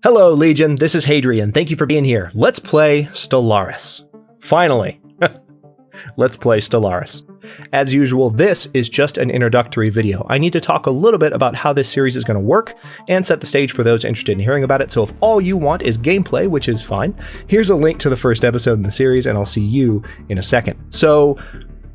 Hello, Legion. This is Hadrian. Thank you for being here. Let's play Stellaris. Finally. Let's play Stellaris. As usual, this is just an introductory video. I need to talk a little bit about how this series is going to work and set the stage for those interested in hearing about it. So if all you want is gameplay, which is fine, here's a link to the first episode in the series, and I'll see you in a second. So,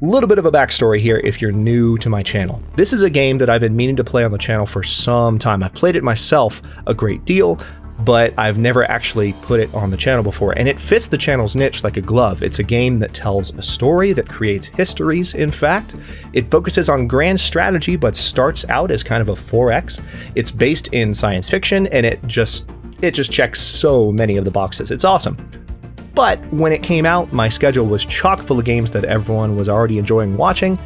a little bit of a backstory here if you're new to my channel. This is a game that I've been meaning to play on the channel for some time. I've played it myself a great deal, but I've never actually put it on the channel before, and it fits the channel's niche like a glove. It's a game that tells a story, that creates histories, in fact. It focuses on grand strategy, but starts out as kind of a 4X. It's based in science fiction, and it just checks so many of the boxes. It's awesome. But when it came out, my schedule was chock full of games that everyone was already enjoying watching,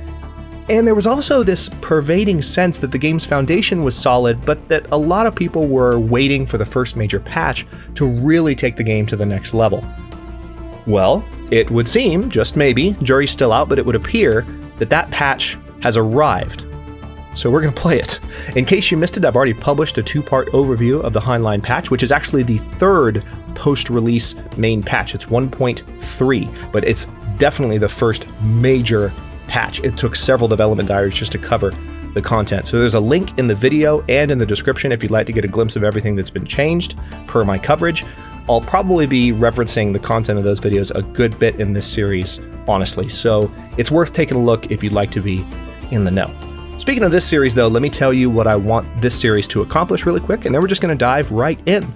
and there was also this pervading sense that the game's foundation was solid, but that a lot of people were waiting for the first major patch to really take the game to the next level. Well, it would seem, just maybe, jury's still out, but it would appear that that patch has arrived. So we're going to play it. In case you missed it, I've already published a 2-part overview of the Heinlein patch, which is actually the third post-release main patch. It's 1.3, but it's definitely the first major patch. It took several development diaries just to cover the content. So there's a link in the video and in the description if you'd like to get a glimpse of everything that's been changed per my coverage. I'll probably be referencing the content of those videos a good bit in this series, honestly. So it's worth taking a look if you'd like to be in the know. Speaking of this series, though, let me tell you what I want this series to accomplish really quick, and then we're just going to dive right in.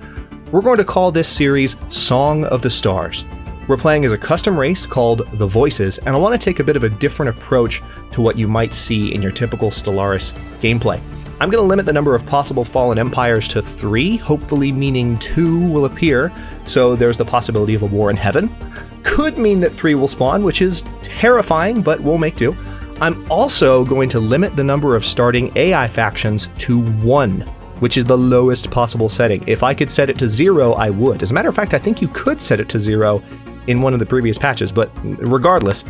We're going to call this series Song of the Stars. We're playing as a custom race called the Voices, and I want to take a bit of a different approach to what you might see in your typical Stellaris gameplay. I'm going to limit the number of possible fallen empires to 3, hopefully meaning 2 will appear, so there's the possibility of a war in heaven. Could mean that 3 will spawn, which is terrifying, but we'll make do. I'm also going to limit the number of starting AI factions to 1, which is the lowest possible setting. If I could set it to 0, I would. As a matter of fact, I think you could set it to 0 in one of the previous patches, but regardless,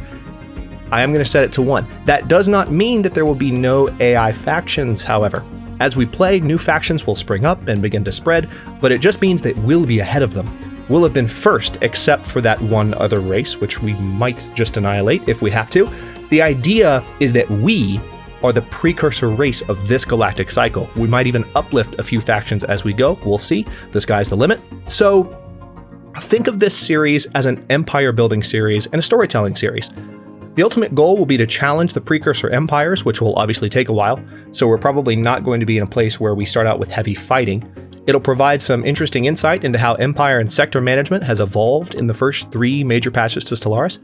I am going to set it to 1. That does not mean that there will be no AI factions, however. As we play, new factions will spring up and begin to spread, but it just means that we'll be ahead of them. We'll have been first, except for that one other race, which we might just annihilate if we have to. The idea is that we are the precursor race of this galactic cycle. We might even uplift a few factions as we go. We'll see. The sky's the limit. So think of this series as an empire building series and a storytelling series. The ultimate goal will be to challenge the precursor empires, which will obviously take a while, so we're probably not going to be in a place where we start out with heavy fighting. It'll provide some interesting insight into how empire and sector management has evolved in the first 3 major patches to Stellaris,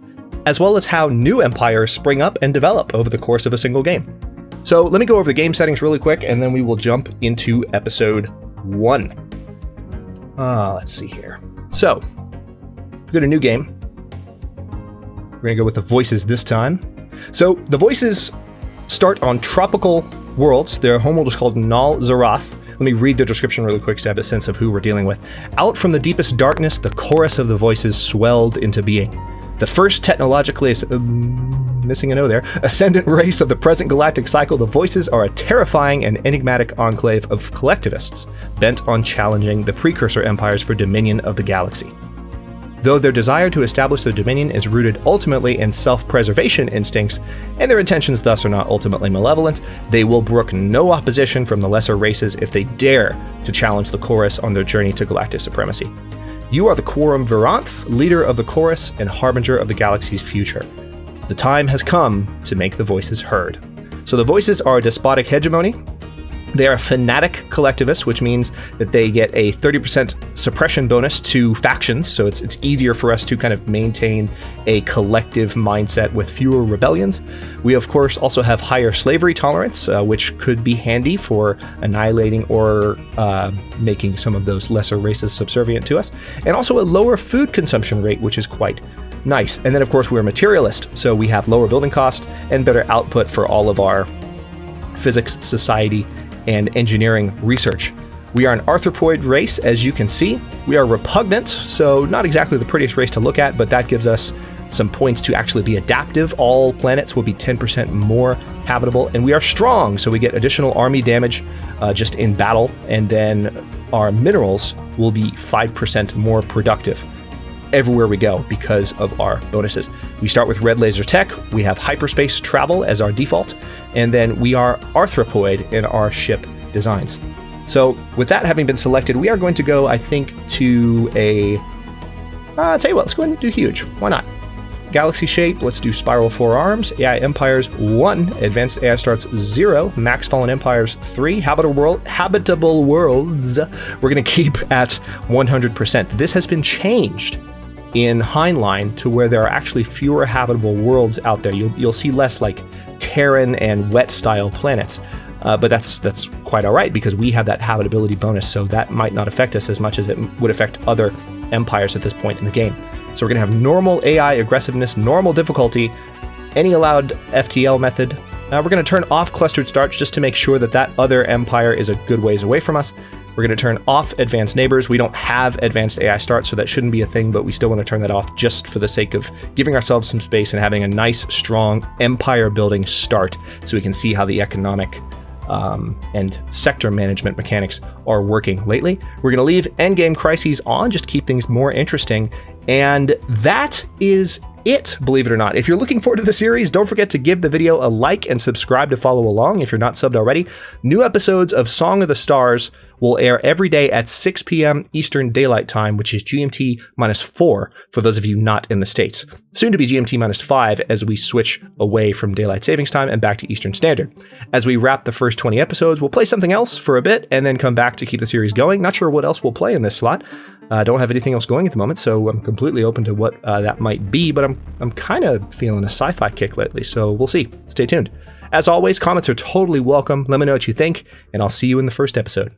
as well as how new empires spring up and develop over the course of a single game. So let me go over the game settings really quick, and then we will jump into episode 1. Let's see here. So, go to new game. We're going to go with the Voices this time. So, the Voices start on tropical worlds. Their homeworld is called Nal Zarath. Let me read the description really quick so I have a sense of who we're dealing with. Out from the deepest darkness, the chorus of the voices swelled into being. The first technologically missing an O there, ascendant race of the present galactic cycle, the Voices are a terrifying and enigmatic enclave of collectivists, bent on challenging the precursor empires for dominion of the galaxy. Though their desire to establish their dominion is rooted ultimately in self-preservation instincts, and their intentions thus are not ultimately malevolent, they will brook no opposition from the lesser races if they dare to challenge the chorus on their journey to galactic supremacy. You are the Quorum Viranth, leader of the chorus and harbinger of the galaxy's future. The time has come to make the Voices heard. So the Voices are a despotic hegemony. They are fanatic collectivists, which means that they get a 30% suppression bonus to factions, so it's easier for us to kind of maintain a collective mindset with fewer rebellions. We, of course, also have higher slavery tolerance, which could be handy for annihilating or making some of those lesser races subservient to us, and also a lower food consumption rate, which is quite nice. And then, of course, we're materialist, so we have lower building cost and better output for all of our physics, society, and engineering research. We are an anthropoid race, as you can see. We are repugnant, so not exactly the prettiest race to look at, but that gives us some points to actually be adaptive. All planets will be 10% more habitable, and we are strong, so we get additional army damage just in battle, and then our minerals will be 5% more productive everywhere we go because of our bonuses. We start with red laser tech, we have hyperspace travel as our default, and then we are anthropoid in our ship designs. So with that having been selected, we are going to go, I think, to a... tell you what, let's go ahead and do huge. Why not? Galaxy shape, let's do spiral 4 arms. AI empires 1, advanced AI starts 0, max fallen empires 3, habitable worlds we're going to keep at 100%. This has been changed in Heinlein to where there are actually fewer habitable worlds out there. You'll see less like Terran and wet style planets, but that's quite all right because we have that habitability bonus, so that might not affect us as much as it would affect other empires at this point in the game. So we're going to have normal AI aggressiveness, normal difficulty, any allowed FTL method. We're going to turn off clustered starts just to make sure that that other empire is a good ways away from us. We're going to turn off advanced neighbors. We don't have advanced AI start, so that shouldn't be a thing, but we still want to turn that off just for the sake of giving ourselves some space and having a nice, strong empire building start so we can see how the economic and sector management mechanics are working lately. We're going to leave endgame crises on just to keep things more interesting. And that is it, believe it or not. If you're looking forward to the series, don't forget to give the video a like and subscribe to follow along if you're not subbed already. New episodes of Song of the Stars will air every day at 6 p.m. Eastern Daylight Time, which is GMT -4 for those of you not in the States. Soon to be GMT -5 as we switch away from Daylight Savings Time and back to Eastern Standard. As we wrap the first 20 episodes, we'll play something else for a bit and then come back to keep the series going. Not sure what else we'll play in this slot. Don't have anything else going at the moment, so I'm completely open to what that might be, but I'm kind of feeling a sci-fi kick lately, so we'll see. Stay tuned. As always, comments are totally welcome. Let me know what you think, and I'll see you in the first episode.